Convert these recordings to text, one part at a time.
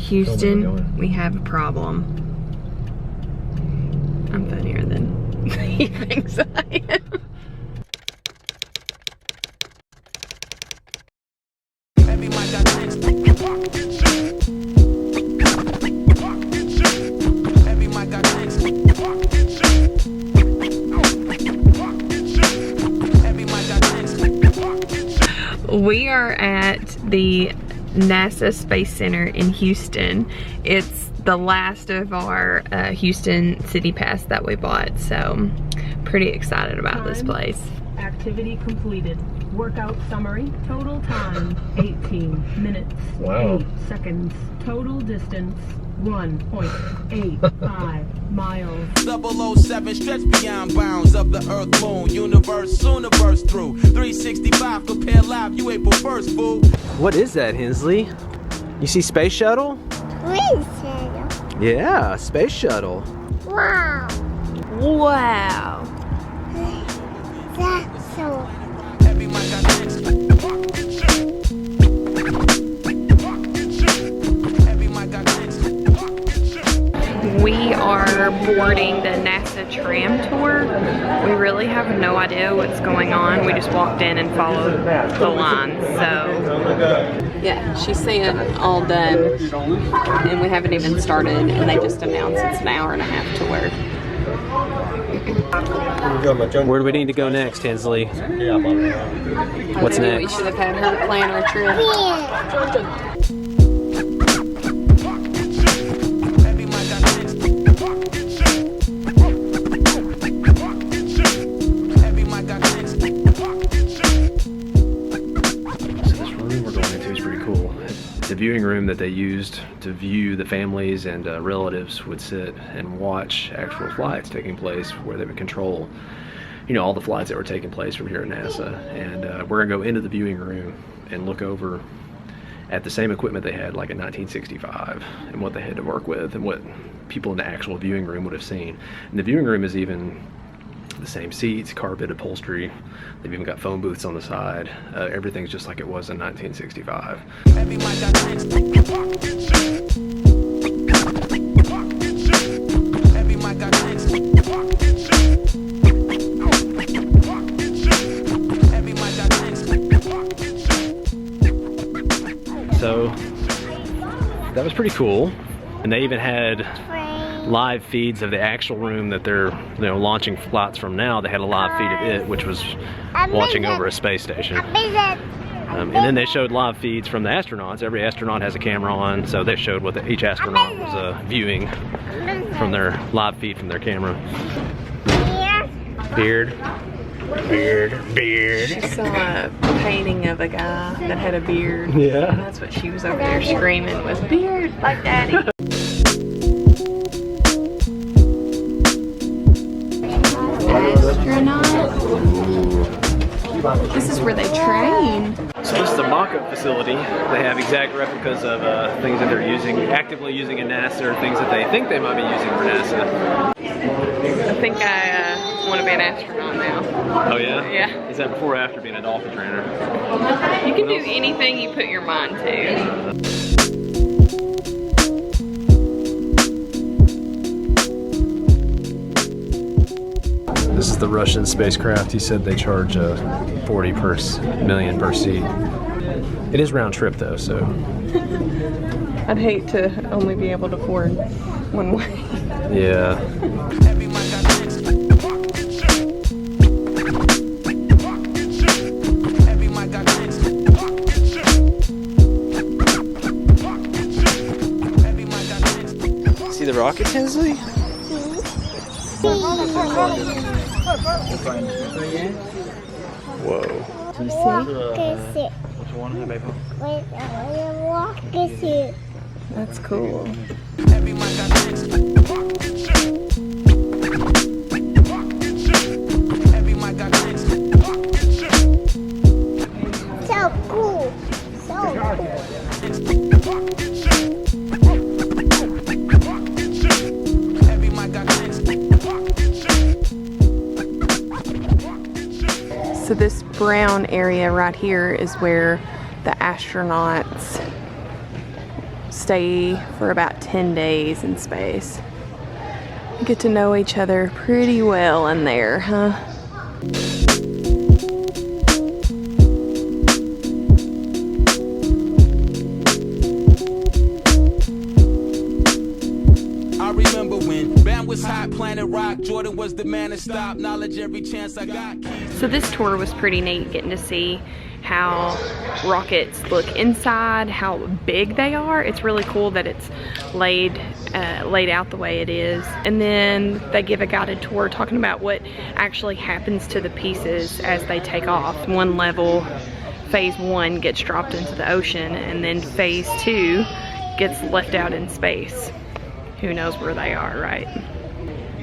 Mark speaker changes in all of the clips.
Speaker 1: Houston, we have a problem. I'm funnier than he thinks I am. We are at the NASA Space Center in Houston. It's the last of our Houston City Pass that we bought, so pretty excited about this place.
Speaker 2: Activity completed. Workout summary. Total time 18 minutes.
Speaker 3: Wow.
Speaker 2: 8 seconds. Total distance 1.85 miles.
Speaker 4: 007 stretch beyond bounds of the earth, moon, universe, soon to burst through. 365 compare live, you April 1st, fool.
Speaker 3: What is that, Hensley? You see Space Shuttle?
Speaker 5: Space Shuttle.
Speaker 3: Yeah, Space Shuttle.
Speaker 5: Wow.
Speaker 1: Wow.
Speaker 5: That's so.
Speaker 1: We are boarding the NASA tram tour. We really have no idea what's going on. We just walked in and followed the lines, so. Yeah, she's saying all done, and we haven't even started, and they just announced it's an hour and a half tour.
Speaker 3: Where do we need to go next, Hensley? What's
Speaker 1: Maybe
Speaker 3: next?
Speaker 1: we should have had her plan our trip.
Speaker 5: Yeah.
Speaker 3: The viewing room that they used to view the families and relatives would sit and watch actual flights taking place, where they would control, you know, all the flights that were taking place from here at NASA. And we're gonna go into the viewing room and look over at the same equipment they had like in 1965 and what they had to work with and what people in the actual viewing room would have seen. And the viewing room is even the same seats, carpet, upholstery. They've even got phone booths on the side. Everything's just like it was in 1965. So that was pretty cool. And they even had live feeds of the actual room that they're launching flights from now. They had a live feed of it, which was watching over a space station. And then they showed live feeds from the astronauts. Every astronaut has a camera on, so they showed what each astronaut was viewing from their live feed from their camera. Beard. Beard. Beard.
Speaker 1: She saw a painting of a guy that had a beard.
Speaker 3: Yeah.
Speaker 1: And that's what she was over there screaming, was beard like daddy. Astronaut. This is where they train.
Speaker 3: So this is a mock-up facility. They have exact replicas of things that they're actively using in NASA, or things that they think they might be using for NASA.
Speaker 1: I think I want to be an astronaut now.
Speaker 3: Oh yeah?
Speaker 1: Yeah.
Speaker 3: Is that before or after being a dolphin trainer?
Speaker 1: You can do anything you put your mind to.
Speaker 3: This is the Russian spacecraft. He said they charge 40 per million per seat. It is round trip though, so.
Speaker 1: I'd hate to only be able to afford one way.
Speaker 3: Yeah. See the rocket, Hensley? Whoa.
Speaker 1: That's cool.
Speaker 5: So cool. So cool.
Speaker 1: So this brown area right here is where the astronauts stay for about 10 days in space. Get to know each other pretty well in there, huh?
Speaker 4: I remember when Bam was hot, Planet Rock, Jordan was the man to stop, knowledge every chance I got.
Speaker 1: So this tour was pretty neat, getting to see how rockets look inside, how big they are. It's really cool that it's laid out the way it is. And then they give a guided tour talking about what actually happens to the pieces as they take off. One level, phase 1 gets dropped into the ocean, and then phase 2 gets left out in space. Who knows where they are, right?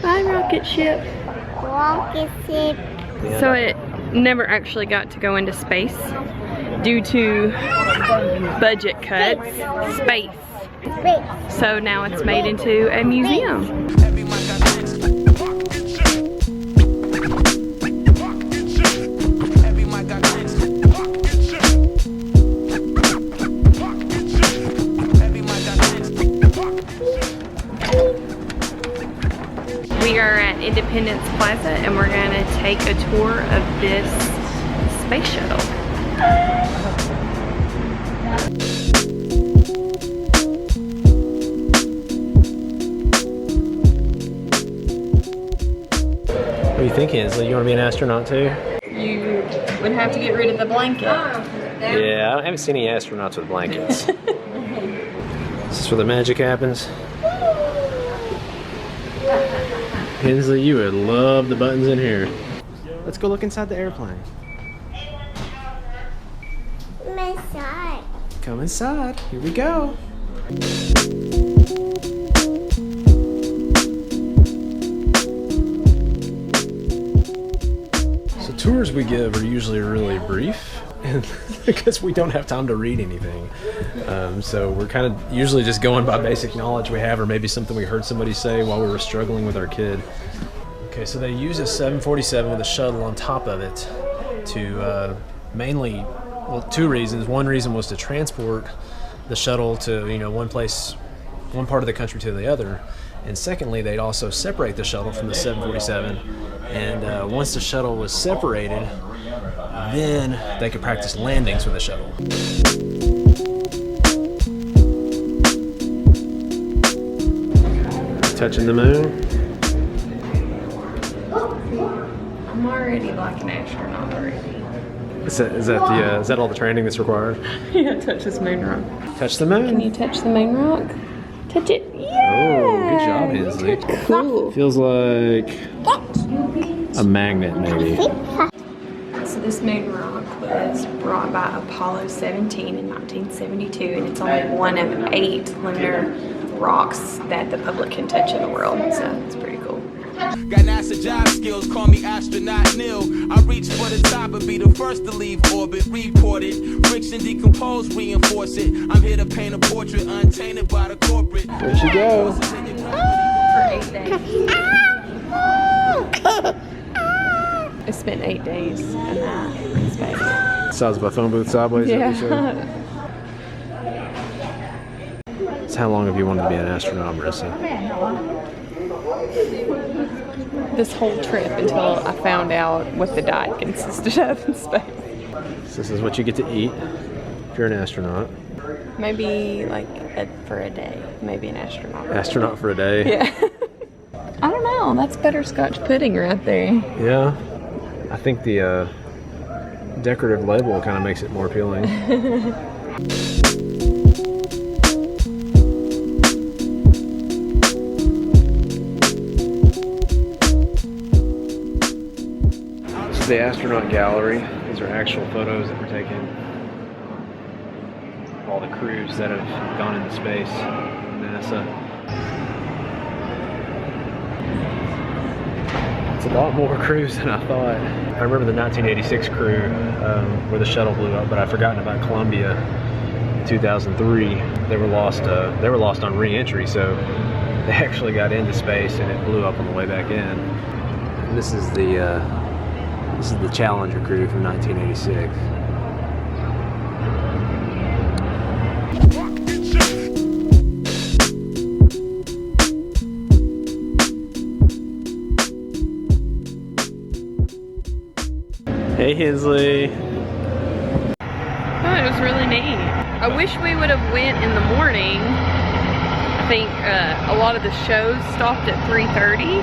Speaker 1: Bye, rocket ship.
Speaker 5: Rocket ship.
Speaker 1: So it never actually got to go into space due to budget cuts. Space.
Speaker 5: Wait.
Speaker 1: So now it's made into a museum.
Speaker 4: Every mic I sense. Every mic I sense. Every mic I sense.
Speaker 1: We are at Independence Plaza and we're gonna take a tour of this space shuttle.
Speaker 3: What do you think, Hensley? You want to be an astronaut too?
Speaker 1: You would have to get rid of the blanket.
Speaker 3: Yeah, I haven't seen any astronauts with blankets. This is where the magic happens. Hensley, you would love the buttons in here. Let's go look inside the airplane.
Speaker 5: My side.
Speaker 3: Come inside. Here we go. So tours we give are usually really brief, and because we don't have time to read anything. So we're kind of usually just going by basic knowledge we have, or maybe something we heard somebody say while we were struggling with our kid. Okay, so they use a 747 with a shuttle on top of it to mainly, well, 2 reasons. One reason was to transport the shuttle to, you know, one part of the country to the other. And secondly, they'd also separate the shuttle from the 747. And once the shuttle was separated, then they could practice landings with the shuttle. Touching the moon.
Speaker 1: I'm already like an astronaut already.
Speaker 3: Is that all the training that's required?
Speaker 1: Yeah, touch this moon rock.
Speaker 3: Touch the moon.
Speaker 1: Can you touch the moon rock? Touch it. Yeah.
Speaker 3: Oh, good job, Hensley.
Speaker 1: Cool.
Speaker 3: Feels like a magnet, maybe.
Speaker 1: So this moon rock was brought by Apollo 17 in 1972, and it's only one of 8 lunar rocks that the public can touch in the world. So it's pretty cool.
Speaker 4: Got NASA job skills, call me astronaut Neil. I reach for the top and be the first to leave orbit. Report it, friction decompose, reinforce it. I'm here to paint a portrait untainted by the corporate.
Speaker 3: Where'd you go?
Speaker 1: For 8 days. I spent 8 days in that in space.
Speaker 3: Size of a phone booth sideways.
Speaker 1: Yeah.
Speaker 3: So how long have you wanted to be an astronaut, Marissa?
Speaker 1: This whole trip until I found out what the diet consisted of in space.
Speaker 3: So this is what you get to eat if you're an astronaut.
Speaker 1: Maybe like for a day. Maybe an astronaut.
Speaker 3: Astronaut for a day.
Speaker 1: Yeah. I don't know. That's butterscotch pudding right there.
Speaker 3: Yeah. I think the decorative label kind of makes it more appealing. This is the astronaut gallery. These are actual photos that were taken of all the crews that have gone into space, NASA. It's a lot more crews than I thought. I remember the 1986 crew where the shuttle blew up, but I'd forgotten about Columbia in 2003. They were lost on re-entry, so they actually got into space and it blew up on the way back in. And this is the Challenger crew from 1986. Hey, Hensley.
Speaker 1: Oh, it was really neat. I wish we would have went in the morning. I think a lot of the shows stopped at 3:30,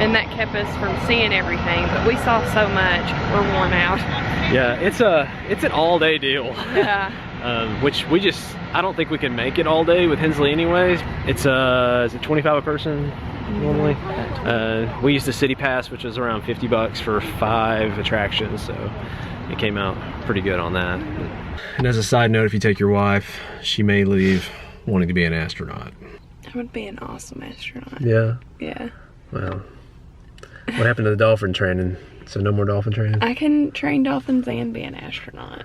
Speaker 1: and that kept us from seeing everything. But we saw so much. We're worn out.
Speaker 3: Yeah, it's an all-day deal.
Speaker 1: Yeah.
Speaker 3: Which I don't think we can make it all day with Hensley anyways. It's is it 25 a person normally? We used the city pass, which was around 50 bucks for 5 attractions, so it came out pretty good on that. And as a side note, if you take your wife, she may leave wanting to be an astronaut.
Speaker 1: I would be an awesome astronaut.
Speaker 3: Yeah.
Speaker 1: Yeah.
Speaker 3: Well, what happened to the dolphin training? So no more dolphin training?
Speaker 1: I can train dolphins and be an astronaut.